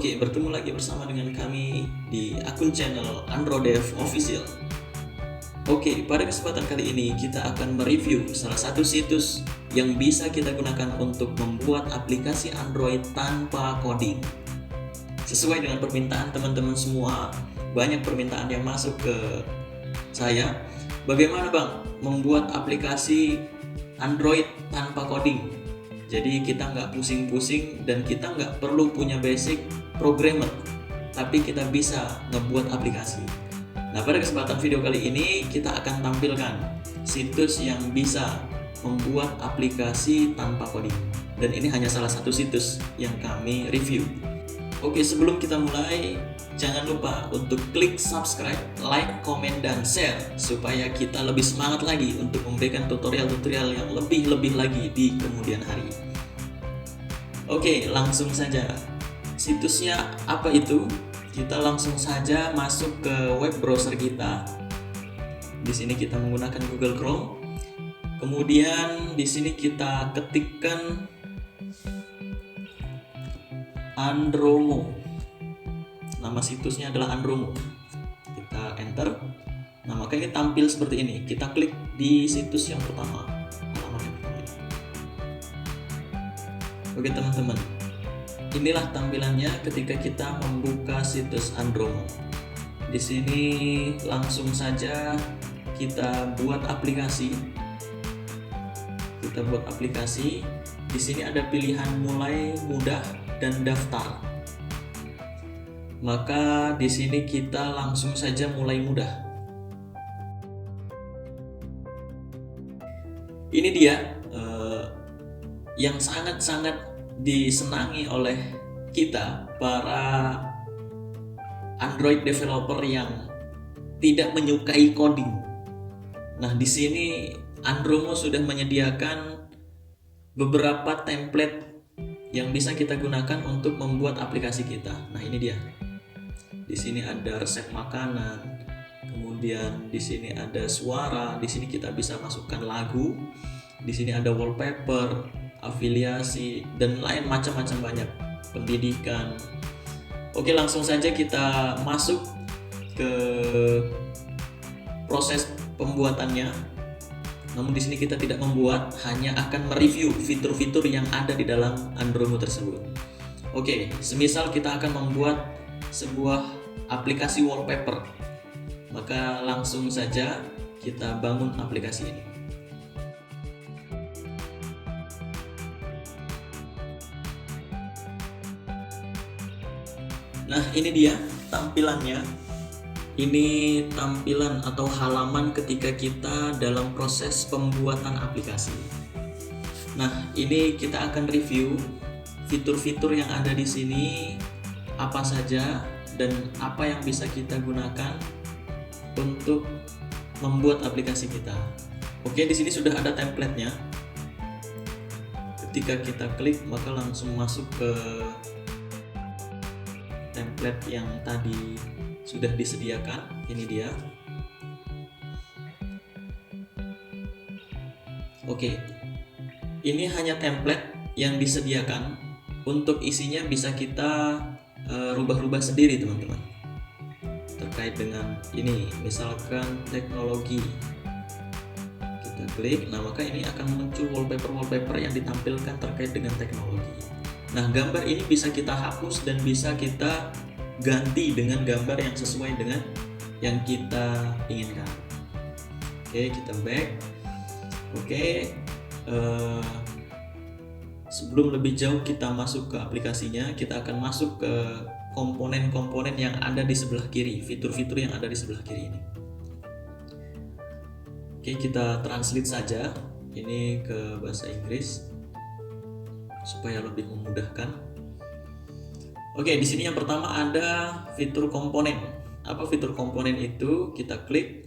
Oke, bertemu lagi bersama dengan kami di akun channel Androdev Official. Oke, pada kesempatan kali ini kita akan mereview salah satu situs yang bisa kita gunakan untuk membuat aplikasi Android tanpa coding. Sesuai dengan permintaan teman-teman semua, banyak permintaan yang masuk ke saya. Bagaimana Bang membuat aplikasi Android tanpa coding? Jadi kita nggak pusing-pusing dan kita nggak perlu punya basic programmer, tapi kita bisa ngebuat aplikasi. Nah, pada kesempatan video kali ini kita akan tampilkan situs yang bisa membuat aplikasi tanpa coding. Dan ini hanya salah satu situs yang kami review. Oke, sebelum kita mulai, jangan lupa untuk klik subscribe, like, komen, dan share supaya kita lebih semangat lagi untuk memberikan tutorial-tutorial yang lebih lagi di kemudian hari. Oke, langsung saja. Situsnya apa itu? Kita langsung saja masuk ke web browser kita. Di sini kita menggunakan Google Chrome. Kemudian di sini kita ketikkan Andromo. Nama situsnya adalah Andromo. Kita enter. Nah, maka ini tampil seperti ini. Kita klik di situs yang pertama, halaman yang pertama ini. Oke teman-teman, inilah tampilannya ketika kita membuka situs Andromo. Di sini langsung saja kita buat aplikasi. Kita buat aplikasi. Di sini ada pilihan mulai, mudah, dan daftar. Maka di sini kita langsung saja mulai mudah. Ini dia yang sangat-sangat disenangi oleh kita para Android developer yang tidak menyukai coding. Nah, di sini Andromo sudah menyediakan beberapa template yang bisa kita gunakan untuk membuat aplikasi kita. Nah, ini dia. Di sini ada resep makanan, kemudian di sini ada suara, di sini kita bisa masukkan lagu, di sini ada wallpaper, afiliasi, dan lain macam-macam banyak, pendidikan. Oke, langsung saja kita masuk ke proses pembuatannya. Namun di sini kita tidak membuat, hanya akan mereview fitur-fitur yang ada di dalam Andromo tersebut. Oke, semisal kita akan membuat sebuah aplikasi wallpaper, maka langsung saja kita bangun aplikasi ini. Nah, ini dia tampilannya. Ini tampilan atau halaman ketika kita dalam proses pembuatan aplikasi. Nah, ini kita akan review fitur-fitur yang ada di sini, apa saja dan apa yang bisa kita gunakan untuk membuat aplikasi kita. Oke, di sini sudah ada template-nya. Ketika kita klik, maka langsung masuk ke template yang tadi sudah disediakan. Ini dia. Oke, ini hanya template yang disediakan. Untuk isinya bisa kita rubah-rubah sendiri teman-teman. Terkait dengan ini, misalkan teknologi, kita klik, nah maka ini akan muncul wallpaper yang ditampilkan terkait dengan teknologi. Nah, gambar ini bisa kita hapus dan bisa kita ganti dengan gambar yang sesuai dengan yang kita inginkan. Oke, kita back. Oke, sebelum lebih jauh kita masuk ke aplikasinya, kita akan masuk ke komponen-komponen yang ada di sebelah kiri, fitur-fitur yang ada di sebelah kiri ini. Oke, kita translate saja ini ke bahasa Inggris supaya lebih memudahkan. Oke, di sini yang pertama ada fitur komponen. Apa fitur komponen itu? Kita klik.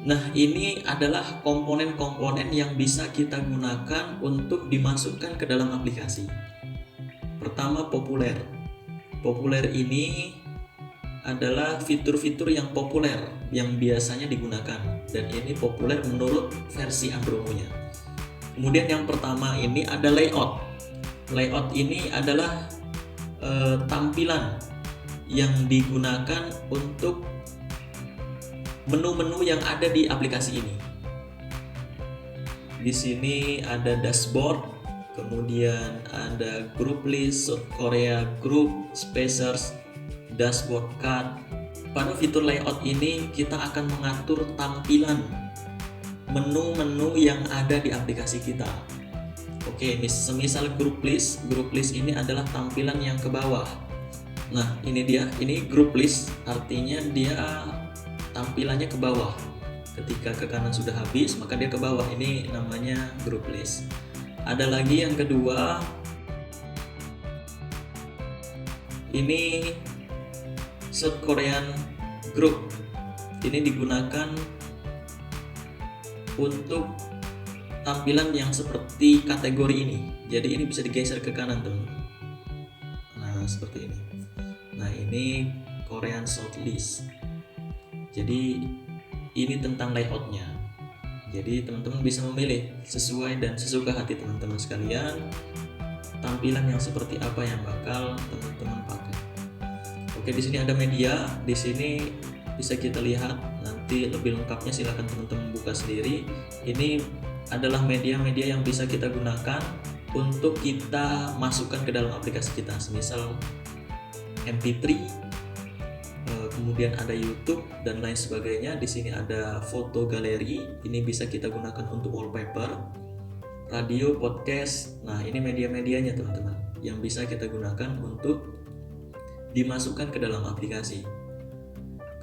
Nah, ini adalah komponen-komponen yang bisa kita gunakan untuk dimasukkan ke dalam aplikasi. Pertama, populer. Populer ini adalah fitur-fitur yang populer yang biasanya digunakan, dan ini populer menurut versi Andromo-nya. Kemudian yang pertama ini ada layout. Layout ini adalah tampilan yang digunakan untuk menu-menu yang ada di aplikasi ini. Di sini ada dashboard, kemudian ada group list, South Korea group, spacers, dashboard card. Pada fitur layout ini kita akan mengatur tampilan menu-menu yang ada di aplikasi kita. Oke, semisal group list ini adalah tampilan yang ke bawah. Nah, ini dia, ini group list, artinya dia tampilannya ke bawah. Ketika ke kanan sudah habis, maka dia ke bawah. Ini namanya group list. Ada lagi yang kedua, ini South Korean group. Ini digunakan untuk tampilan yang seperti kategori ini. Jadi ini bisa digeser ke kanan, teman-teman. Nah, seperti ini. Nah, ini Korean South List. Jadi ini tentang layoutnya. Jadi teman-teman bisa memilih sesuai dan sesuka hati teman-teman sekalian tampilan yang seperti apa yang bakal teman-teman pakai. Oke, di sini ada media. Di sini bisa kita lihat. Nanti lebih lengkapnya silakan teman-teman buka sendiri. Ini adalah media-media yang bisa kita gunakan untuk kita masukkan ke dalam aplikasi kita, semisal MP3, kemudian ada YouTube dan lain sebagainya. Di sini ada foto galeri, ini bisa kita gunakan untuk wallpaper, radio, podcast. Nah, ini media-medianya teman-teman yang bisa kita gunakan untuk dimasukkan ke dalam aplikasi.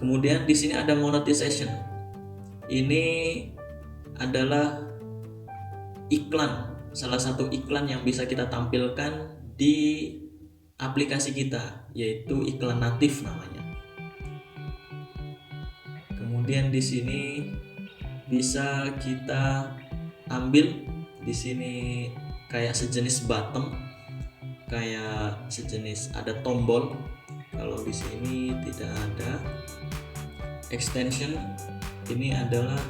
Kemudian di sini ada monetization. Ini adalah iklan, salah satu iklan yang bisa kita tampilkan di aplikasi kita, yaitu iklan natif namanya. Kemudian di sini bisa kita ambil, di sini kayak sejenis button, kayak sejenis ada tombol. Kalau di sini tidak ada. Extension ini adalah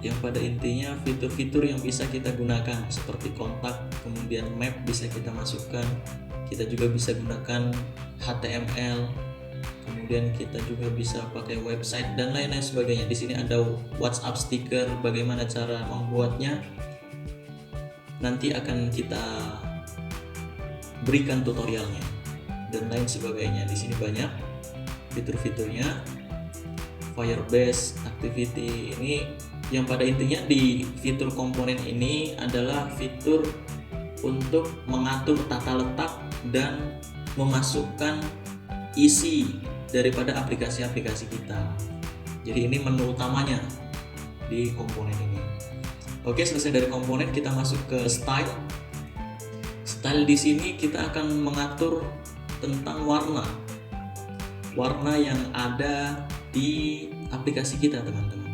yang pada intinya fitur-fitur yang bisa kita gunakan seperti kontak, kemudian map bisa kita masukkan. Kita juga bisa gunakan HTML, kemudian kita juga bisa pakai website dan lain-lain sebagainya. Di sini ada WhatsApp stiker, bagaimana cara membuatnya nanti akan kita berikan tutorialnya dan lain sebagainya. Di sini banyak fitur-fiturnya. Firebase activity ini yang pada intinya di fitur komponen ini adalah fitur untuk mengatur tata letak dan memasukkan isi daripada aplikasi-aplikasi kita. Jadi ini menu utamanya di komponen ini. Oke, selesai dari komponen kita masuk ke style. Style di sini kita akan mengatur tentang warna yang ada di aplikasi kita, teman-teman.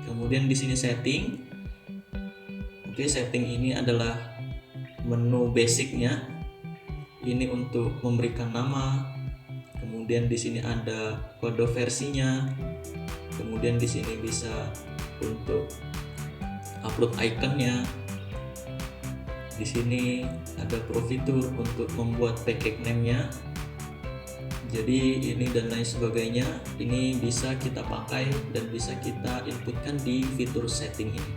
Kemudian di sini setting. Oke, setting ini adalah menu basicnya. Ini untuk memberikan nama. Kemudian di sini ada kode versinya. Kemudian di sini bisa untuk upload ikonnya. Di sini ada fitur untuk membuat package name-nya. Jadi ini dan lain sebagainya, ini bisa kita pakai dan bisa kita inputkan di fitur setting ini.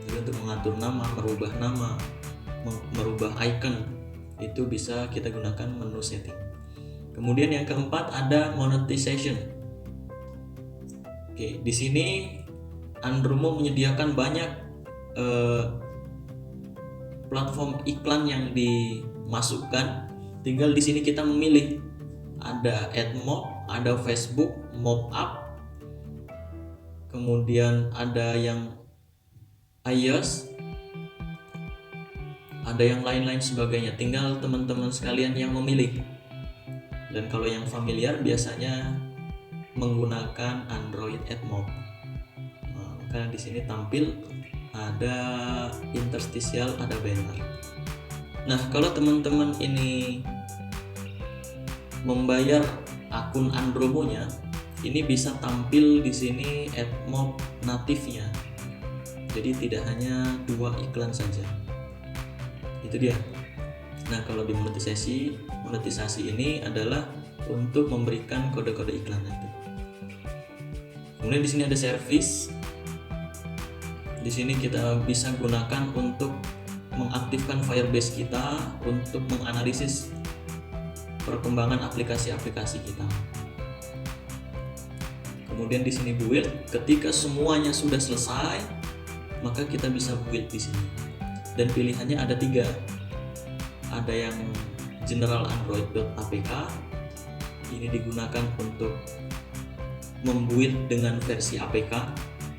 Jadi untuk mengatur nama, merubah icon, itu bisa kita gunakan menu setting. Kemudian yang keempat ada monetization. Oke, di sini Andromo menyediakan banyak platform iklan yang dimasukkan. Tinggal di sini kita memilih. Ada AdMob, ada Facebook, MobUp, kemudian ada yang iOS, ada yang lain-lain sebagainya. Tinggal teman-teman sekalian yang memilih. Dan kalau yang familiar biasanya menggunakan Android AdMob. Nah, karena di sini tampil ada interstitial, ada banner. Nah, kalau teman-teman ini membayar akun Andromo-nya, ini bisa tampil di sini AdMob natifnya. Jadi tidak hanya 2 iklan saja. Itu dia. Nah, kalau di monetisasi ini adalah untuk memberikan kode-kode iklan itu. Kemudian di sini ada service. Di sini kita bisa gunakan untuk mengaktifkan Firebase kita untuk menganalisis perkembangan aplikasi-aplikasi kita. Kemudian di sini build. Ketika semuanya sudah selesai, maka kita bisa build di sini. Dan pilihannya ada 3. Ada yang general android.apk. Ini digunakan untuk membuild dengan versi APK.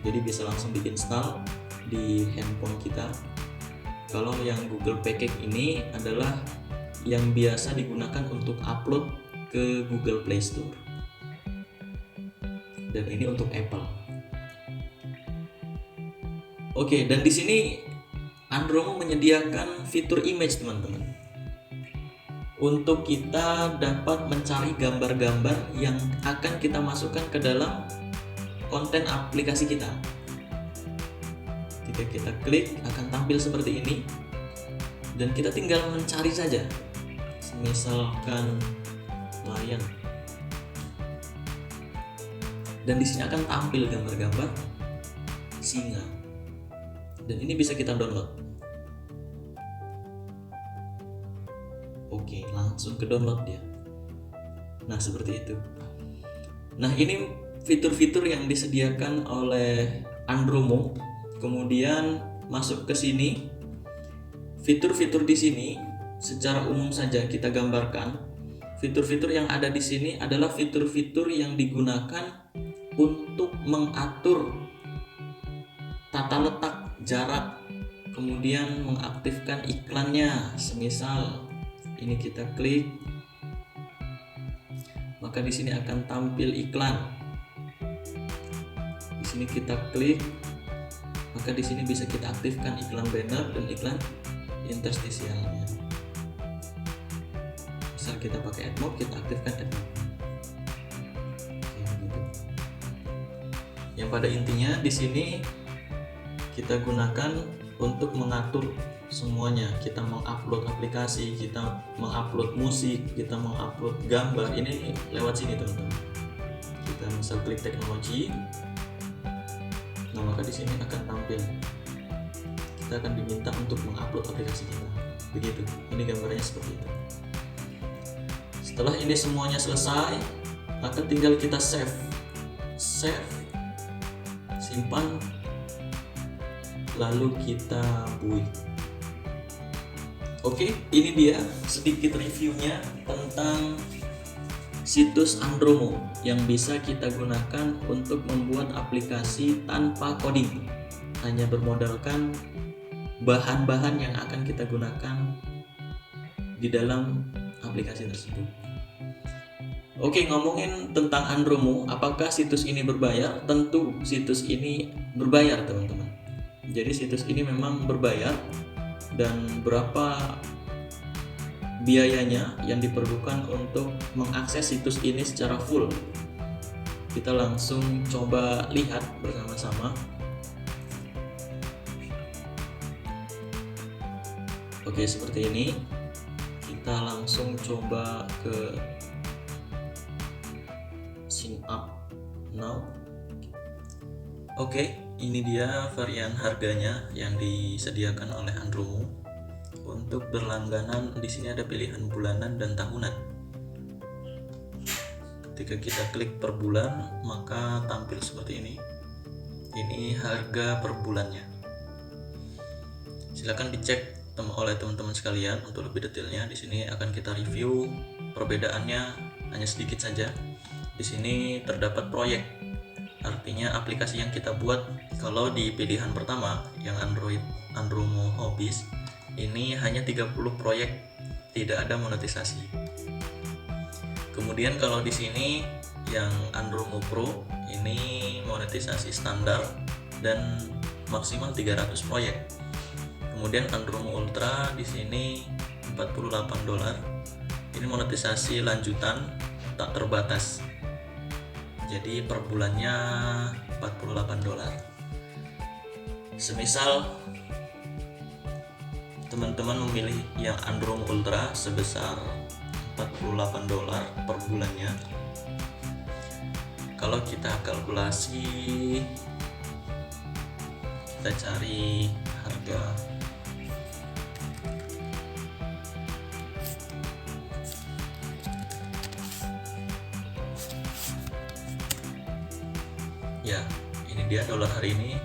Jadi bisa langsung diinstal di handphone kita. Kalau yang Google Package ini adalah yang biasa digunakan untuk upload ke Google Play Store. Dan ini untuk Apple. Oke, dan di sini Andromo menyediakan fitur image, teman-teman. Untuk kita dapat mencari gambar-gambar yang akan kita masukkan ke dalam konten aplikasi kita. Ketika kita klik akan tampil seperti ini, dan kita tinggal mencari saja. Misalkan lion, dan di sini akan tampil gambar-gambar singa, dan ini bisa kita download. Oke, langsung ke download dia. Nah, seperti itu. Nah, ini fitur-fitur yang disediakan oleh Andromo. Kemudian masuk ke sini. Fitur-fitur di sini secara umum saja kita gambarkan. Fitur-fitur yang ada di sini adalah fitur-fitur yang digunakan untuk mengatur tata letak, jarak, kemudian mengaktifkan iklannya. Semisal ini kita klik, maka di sini akan tampil iklan. Di sini kita klik, maka di sini bisa kita aktifkan iklan banner dan iklan interstisialnya. Misal kita pakai AdMob, kita aktifkan AdMob. Yang pada intinya di sini kita gunakan untuk mengatur semuanya. Kita mengupload aplikasi, kita mengupload musik, kita mengupload gambar. Ini lewat sini, teman-teman. Kita misal klik teknologi, nah maka di sini akan tampil. Kita akan diminta untuk mengupload aplikasi kita. Begitu. Ini gambarnya seperti itu. Setelah ini semuanya selesai, maka tinggal kita save, simpan, lalu kita build. Oke, ini dia sedikit reviewnya tentang situs Andromo yang bisa kita gunakan untuk membuat aplikasi tanpa coding, hanya bermodalkan bahan-bahan yang akan kita gunakan di dalam aplikasi tersebut. Oke, ngomongin tentang Andromo, apakah situs ini berbayar? Tentu situs ini berbayar, teman-teman. Jadi situs ini memang berbayar, dan berapa biayanya yang diperlukan untuk mengakses situs ini secara full. Kita langsung coba lihat bersama-sama. Oke, seperti ini. Kita langsung coba ke sign up now. Oke, ini dia varian harganya yang disediakan oleh Andromo. Untuk berlangganan di sini ada pilihan bulanan dan tahunan. Ketika kita klik per bulan, maka tampil seperti ini. Ini harga per bulannya. Silakan dicek oleh teman-teman sekalian untuk lebih detailnya. Di sini akan kita review perbedaannya hanya sedikit saja. Di sini terdapat proyek, artinya aplikasi yang kita buat. Kalau di pilihan pertama yang Andromo Hobbies, ini hanya 30 proyek, tidak ada monetisasi. Kemudian kalau di sini yang Andromo Pro, ini monetisasi standar dan maksimal 300 proyek. Kemudian Andromo Ultra di sini $48. Ini monetisasi lanjutan tak terbatas. Jadi per bulannya $48. Semisal teman-teman memilih yang Andromo Ultra sebesar $48 per bulannya. Kalau kita kalkulasi, kita cari harga ya, ini dia dolar hari ini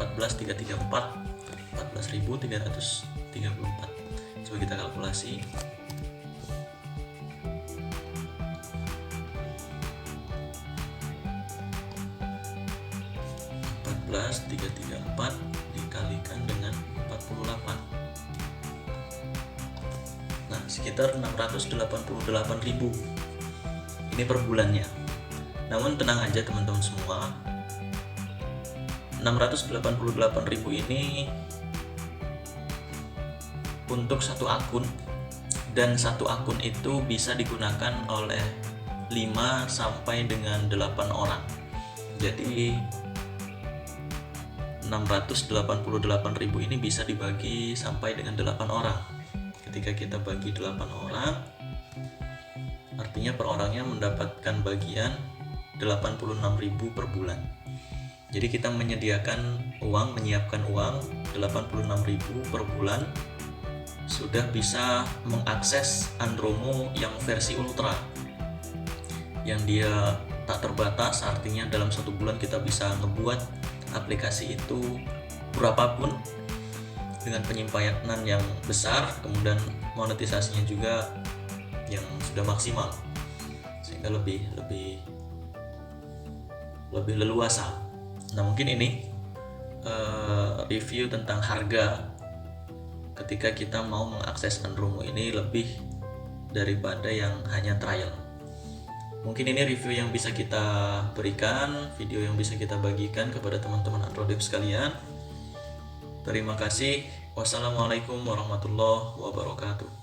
14.334, 14.334. Coba kita kalkulasi. 14.334 dikalikan dengan 48. Nah, sekitar 688.000 ini per bulannya. Namun tenang aja teman-teman semua, 688.000 ini untuk satu akun, dan satu akun itu bisa digunakan oleh 5 sampai dengan 8 orang. Jadi 688.000 ini bisa dibagi sampai dengan 8 orang. Ketika kita bagi 8 orang, artinya per orangnya mendapatkan bagian 86.000 per bulan. Jadi kita menyiapkan uang 86.000 per bulan, sudah bisa mengakses Andromo yang versi Ultra, yang dia tak terbatas. Artinya dalam satu bulan kita bisa ngebuat aplikasi itu berapapun dengan penyimpanan yang besar, kemudian monetisasinya juga yang sudah maksimal, sehingga lebih leluasa. Nah, mungkin ini review tentang harga ketika kita mau mengakses Andromo ini lebih daripada yang hanya trial. Mungkin ini review yang bisa kita berikan, video yang bisa kita bagikan kepada teman-teman AndroDev sekalian. Terima kasih. Wassalamualaikum warahmatullahi wabarakatuh.